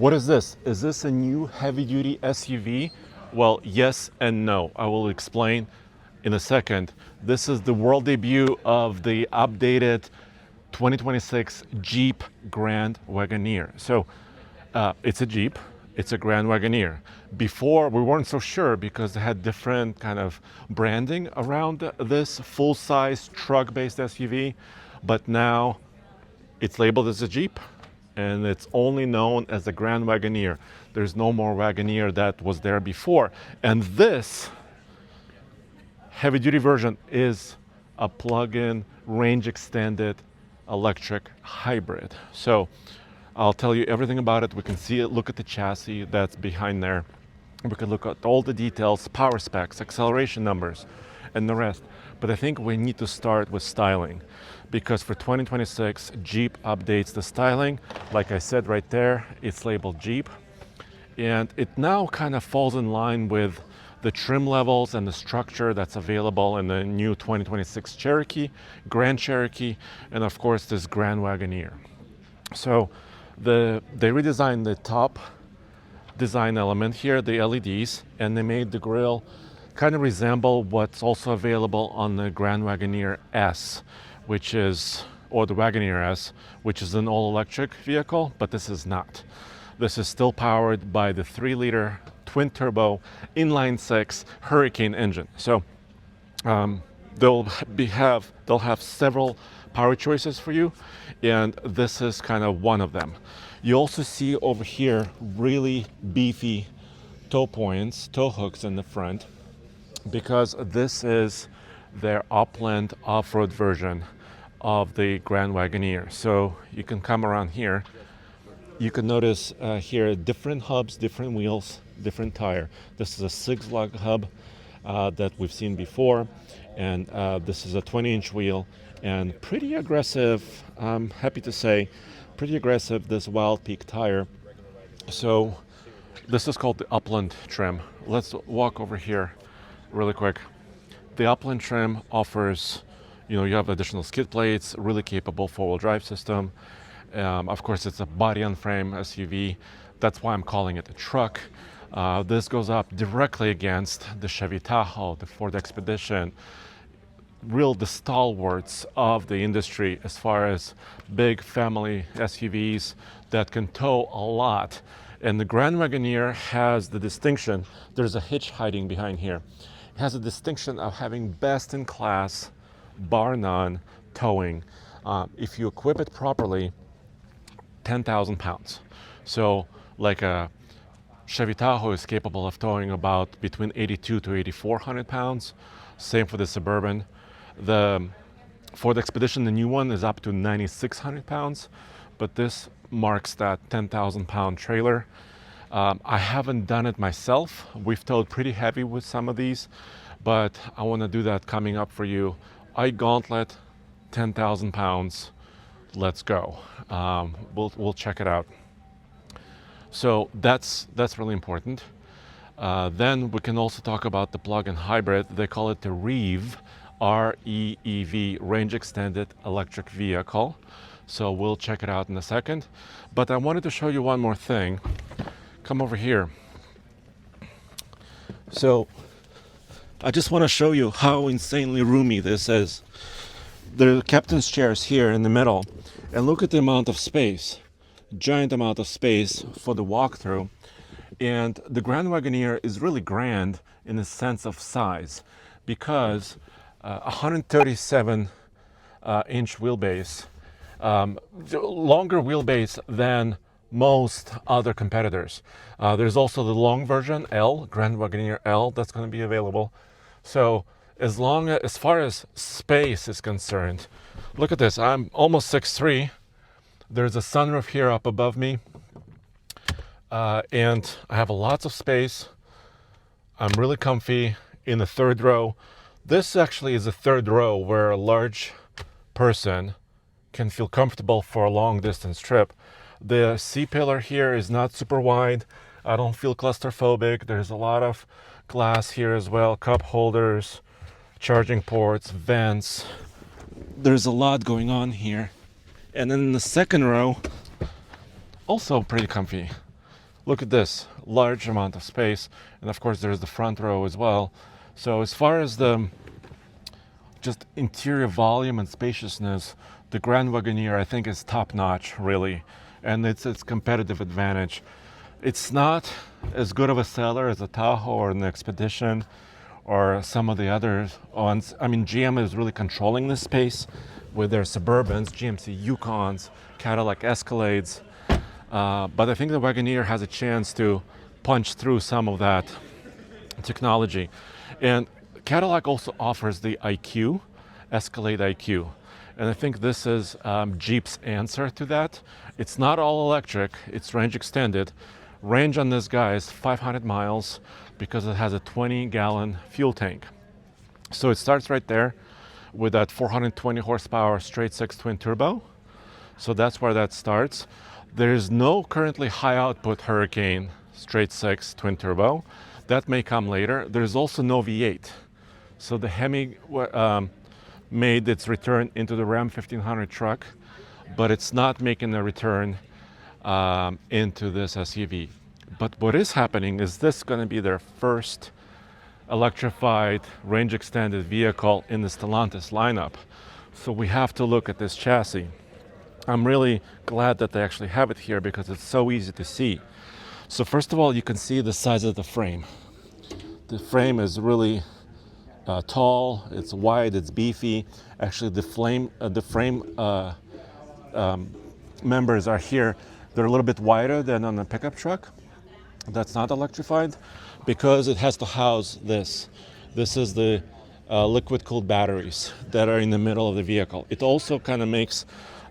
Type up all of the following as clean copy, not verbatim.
What is this? Is this a new heavy-duty SUV? Well, yes and no. I will explain in a second. This is the world debut of the updated 2026 Jeep Grand Wagoneer. So it's a Jeep, it's a Grand Wagoneer. Before, we weren't so sure because they had different kind of branding around this full-size truck-based SUV, but now it's labeled as a Jeep and it's only known as the Grand Wagoneer. There's no more Wagoneer that was there before. And this heavy-duty version is a plug-in, range-extended electric hybrid. So I'll tell you everything about it. We can see it, look at the chassis that's behind there. We can look at all the details, power specs, acceleration numbers, and the rest. But I think we need to start with styling, because for 2026, Jeep updates the styling. Like I said right there, it's labeled Jeep. And it now kind of falls in line with the trim levels and the structure that's available in the new 2026 Cherokee, Grand Cherokee, and of course this Grand Wagoneer. So they redesigned the top design element here, the LEDs, and they made the grille kind of resemble what's also available on the Grand Wagoneer S, which is, or the Wagoneer S, which is an all-electric vehicle, but this is not. This is still powered by the 3-liter twin-turbo inline-six Hurricane engine. So they'll have several power choices for you, and this is kind of one of them. You also see over here really beefy tow points, tow hooks in the front, because this is their Upland off-road version of the Grand Wagoneer. So you can come around here. You can notice here different hubs, different wheels, different tire. This is a 6-lug hub that we've seen before, and this is a 20-inch wheel and pretty aggressive, I'm happy to say, pretty aggressive, this Wild Peak tire. So this is called the Upland trim. Let's walk over here really quick. The Upland trim offers, you have additional skid plates, really capable 4-wheel drive system. Of course, it's a body-on-frame SUV. That's why I'm calling it a truck. This goes up directly against the Chevy Tahoe, the Ford Expedition, the stalwarts of the industry as far as big family SUVs that can tow a lot. And the Grand Wagoneer has the distinction, there's a hitch hiding behind here. It has a distinction of having best-in-class, bar none, towing. If you equip it properly, 10,000 pounds. So like a Chevy Tahoe is capable of towing about between 82 to 8,400 pounds. Same for the Suburban. The Ford Expedition, the new one, is up to 9,600 pounds, but this marks that 10,000 pound trailer. I haven't done it myself. We've towed pretty heavy with some of these, but I want to do that coming up for you. Gauntlet, 10,000 pounds. Let's go. We'll check it out. So that's really important. Then we can also talk about the plug-in hybrid. They call it the REEV, R-E-E-V, range extended electric vehicle. So we'll check it out in a second. But I wanted to show you one more thing. Come over here. So I just want to show you how insanely roomy this is. The captain's chair is here in the middle, and look at the amount of space, giant amount of space for the walkthrough. And the Grand Wagoneer is really grand in the sense of size, because 137 inch wheelbase, longer wheelbase than most other competitors. There's also the long version, L, Grand Wagoneer L, that's going to be available. So as far as space is concerned, look at this. I'm almost 6'3". There's a sunroof here up above me, and I have lots of space. I'm really comfy in the third row. This actually is a third row where a large person can feel comfortable for a long distance trip. The C-pillar here is not super wide. I don't feel claustrophobic. There's a lot of glass here as well, cup holders, charging ports, vents. There's a lot going on here. And then in the second row, also pretty comfy. Look at this large amount of space, and of course there's the front row as well. So as far as the just interior volume and spaciousness, the Grand Wagoneer I think is top notch, really, and it's its competitive advantage. It's not as good of a seller as a Tahoe or an Expedition or some of the other ones. I mean, GM is really controlling this space with their Suburbans, GMC Yukons, Cadillac Escalades. But I think the Wagoneer has a chance to punch through some of that technology. And Cadillac also offers the IQ, Escalade IQ. And I think this is Jeep's answer to that. It's not all electric, it's range extended. Range on this guy is 500 miles because it has a 20-gallon fuel tank. So it starts right there with that 420 horsepower straight six twin turbo. So that's where that starts. There is no currently high output Hurricane straight six twin turbo. That may come later. There's also no V8. So the Hemi made its return into the Ram 1500 truck, but it's not making a return into this SUV. But what is happening is this going to be their first electrified range extended vehicle in the Stellantis lineup. So we have to look at this chassis. I'm really glad that they actually have it here because it's so easy to see. So first of all, you can see the size of the frame. The frame is really tall, it's wide, it's beefy. Actually, the frame members are here. They're a little bit wider than on a pickup truck that's not electrified because it has to house this. This is the liquid-cooled batteries that are in the middle of the vehicle. It also kind of makes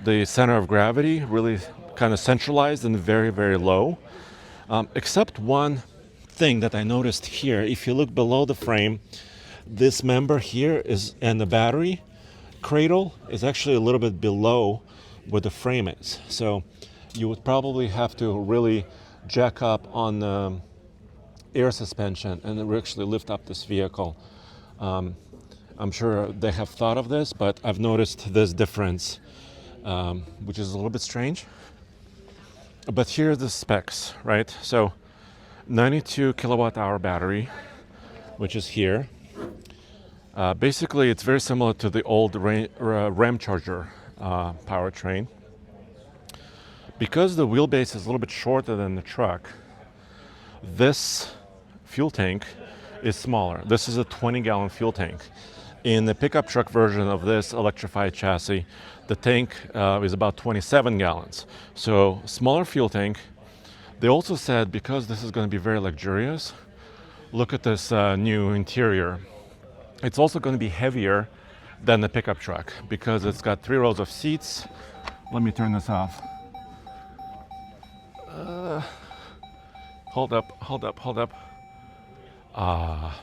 the center of gravity really kind of centralized and very, very low. Except one thing that I noticed here, if you look below the frame, this member here is, and the battery cradle is actually a little bit below where the frame is. So you would probably have to really jack up on the air suspension and actually lift up this vehicle. I'm sure they have thought of this, but I've noticed this difference, which is a little bit strange. But here are the specs, right? So 92 kilowatt hour battery, which is here. Basically, it's very similar to the old Ram Charger powertrain. Because the wheelbase is a little bit shorter than the truck, this fuel tank is smaller. This is a 20-gallon fuel tank. In the pickup truck version of this electrified chassis, the tank is about 27 gallons. So smaller fuel tank. They also said because this is going to be very luxurious, look at this new interior. It's also going to be heavier than the pickup truck because it's got 3 rows of seats. Let me turn this off. Hold up.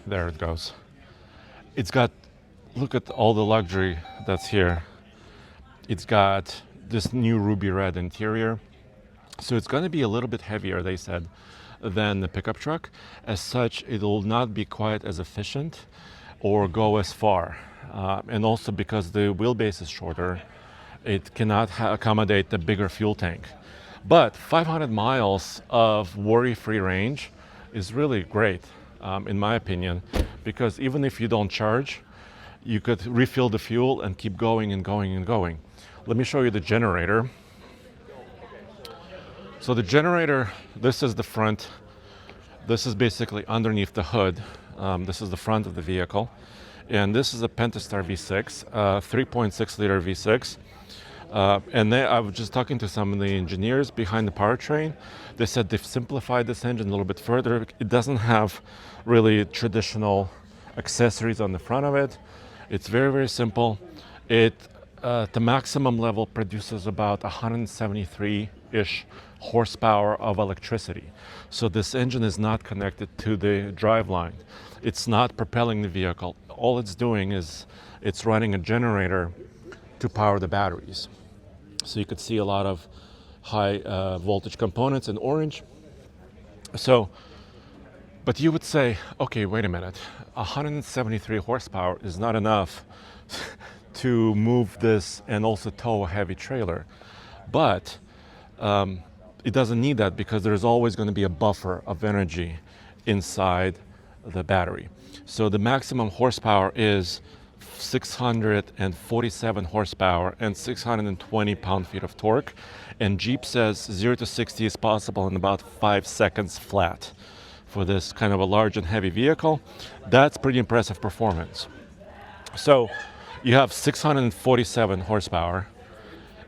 There it goes. It's got, look at all the luxury that's here. It's got this new ruby red interior. So it's going to be a little bit heavier, they said, than the pickup truck. As such, it will not be quite as efficient or go as far. And also because the wheelbase is shorter, it cannot accommodate the bigger fuel tank. But 500 miles of worry-free range is really great, in my opinion, because even if you don't charge, you could refill the fuel and keep going and going and going. Let me show you the generator. So the generator, this is the front. This is basically underneath the hood. This is the front of the vehicle. And this is a Pentastar V6, 3.6 liter V6. I was just talking to some of the engineers behind the powertrain. They said they've simplified this engine a little bit further. It doesn't have really traditional accessories on the front of it. It's very, very simple. It, at the maximum level, produces about 173-ish horsepower of electricity. So this engine is not connected to the driveline. It's not propelling the vehicle. All it's doing is it's running a generator to power the batteries. So you could see a lot of high voltage components in orange. So, but you would say, okay, wait a minute, 173 horsepower is not enough to move this and also tow a heavy trailer. But it doesn't need that because there's always going to be a buffer of energy inside the battery. So the maximum horsepower is 647 horsepower and 620 pound-feet of torque. And Jeep says 0 to 60 is possible in about 5 seconds flat. For this kind of a large and heavy vehicle, that's pretty impressive performance. So you have 647 horsepower,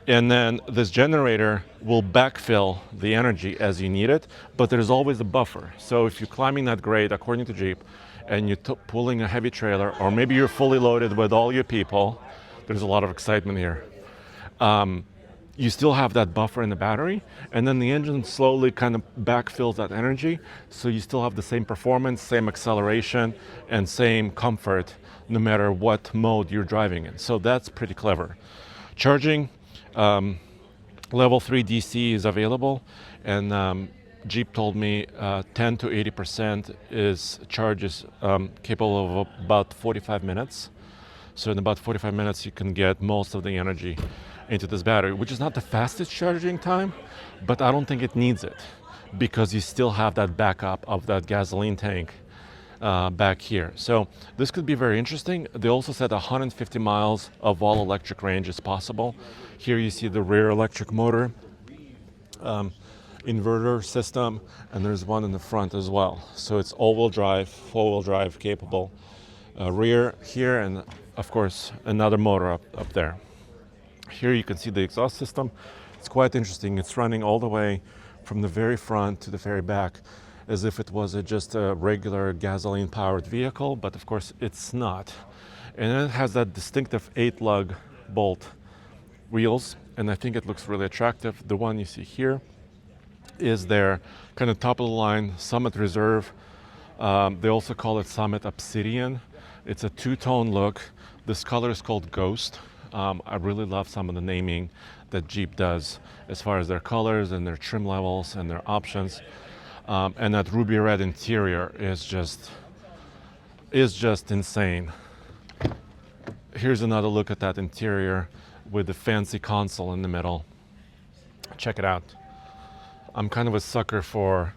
and then this generator will backfill the energy as you need it, but there's always a buffer. So if you're climbing that grade, according to Jeep, and you're pulling a heavy trailer, or maybe you're fully loaded with all your people, there's a lot of excitement here. You still have that buffer in the battery, and then the engine slowly kind of backfills that energy, so you still have the same performance, same acceleration, and same comfort, no matter what mode you're driving in. So that's pretty clever. Charging, level 3 DC is available, and Jeep told me 10 to 80% is charges capable of about 45 minutes. So in about 45 minutes, you can get most of the energy into this battery, which is not the fastest charging time, but I don't think it needs it because you still have that backup of that gasoline tank back here. So this could be very interesting. They also said 150 miles of all electric range is possible. Here you see the rear electric motor, inverter system, and there's one in the front as well. So it's all-wheel drive, four-wheel drive capable. Rear here, and of course another motor up there. Here you can see the exhaust system. It's quite interesting. It's running all the way from the very front to the very back as if it was just a regular gasoline powered vehicle, but of course it's not. And it has that distinctive 8-lug bolt wheels, and I think it looks really attractive. The one you see here is their kind of top of the line Summit Reserve. They also call it Summit Obsidian. It's a two-tone look. This color is called Ghost. I really love some of the naming that Jeep does as far as their colors and their trim levels and their options. And that ruby red interior is just insane. Here's another look at that interior with the fancy console in the middle. Check it out. I'm kind of a sucker for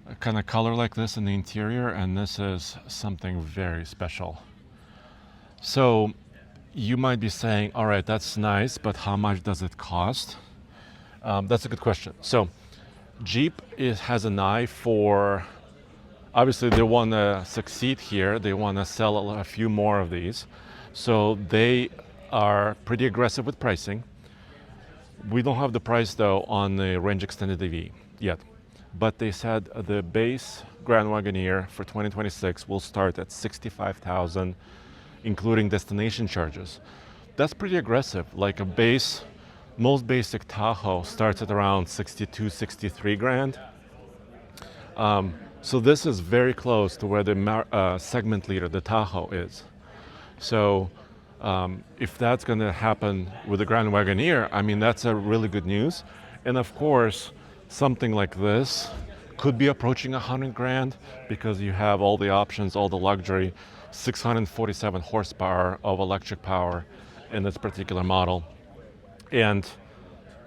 a kind of color like this in the interior, and this is something very special. So you might be saying, all right, that's nice, but how much does it cost? That's a good question. So Jeep has an eye for, obviously they want to succeed here. They want to sell a few more of these. So they are pretty aggressive with pricing. We don't have the price though on the range extended EV yet, but they said the base Grand Wagoneer for 2026 will start at $65,000, including destination charges. That's pretty aggressive. Like most basic Tahoe starts at around 62, 63 grand. So this is very close to where the segment leader, the Tahoe, is. So if that's going to happen with the Grand Wagoneer, I mean, that's a really good news. And of course, something like this could be approaching 100 grand because you have all the options, all the luxury, 647 horsepower of electric power in this particular model. And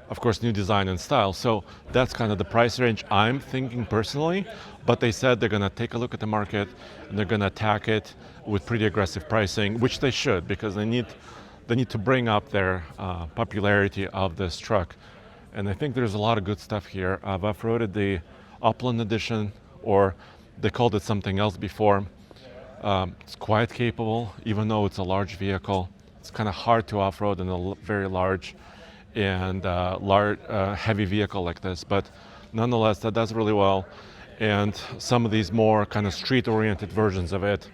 of course, new design and style. So that's kind of the price range I'm thinking personally, but they said they're going to take a look at the market and they're going to attack it with pretty aggressive pricing, which they should, because they need to bring up their popularity of this truck. And I think there's a lot of good stuff here. I've off-roaded the Upland edition, or they called it something else before. It's quite capable, even though it's a large vehicle. It's kind of hard to off-road in a very large and heavy vehicle like this, but nonetheless, that does really well. And some of these more kind of street-oriented versions of it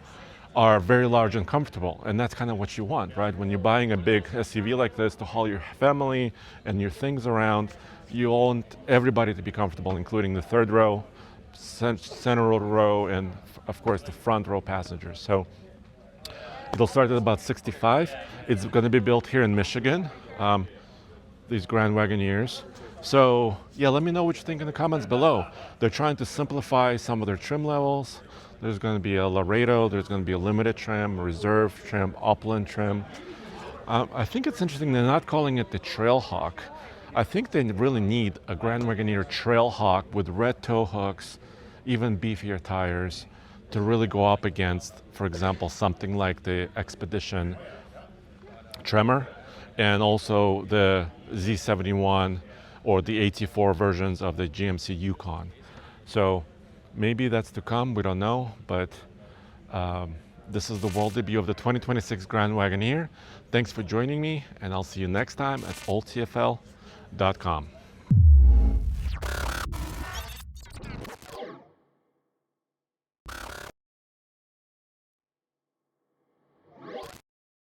are very large and comfortable, and that's kind of what you want, right? When you're buying a big SUV like this to haul your family and your things around, you want everybody to be comfortable, including the third row, center row, and of course the front row passengers. So it'll start at about 65. It's going to be built here in Michigan, these Grand Wagoneers. So yeah, let me know what you think in the comments below. They're trying to simplify some of their trim levels. There's going to be a Laredo, there's going to be a limited trim, reserve trim, Upland trim. I think it's interesting they're not calling it the Trailhawk. I think they really need a Grand Wagoneer Trailhawk with red tow hooks, even beefier tires, to really go up against, for example, something like the Expedition Tremor and also the Z71 or the AT4 versions of the GMC Yukon. So maybe that's to come, we don't know, but this is the world debut of the 2026 Grand Wagoneer. Thanks for joining me, and I'll see you next time at oldtfl.com.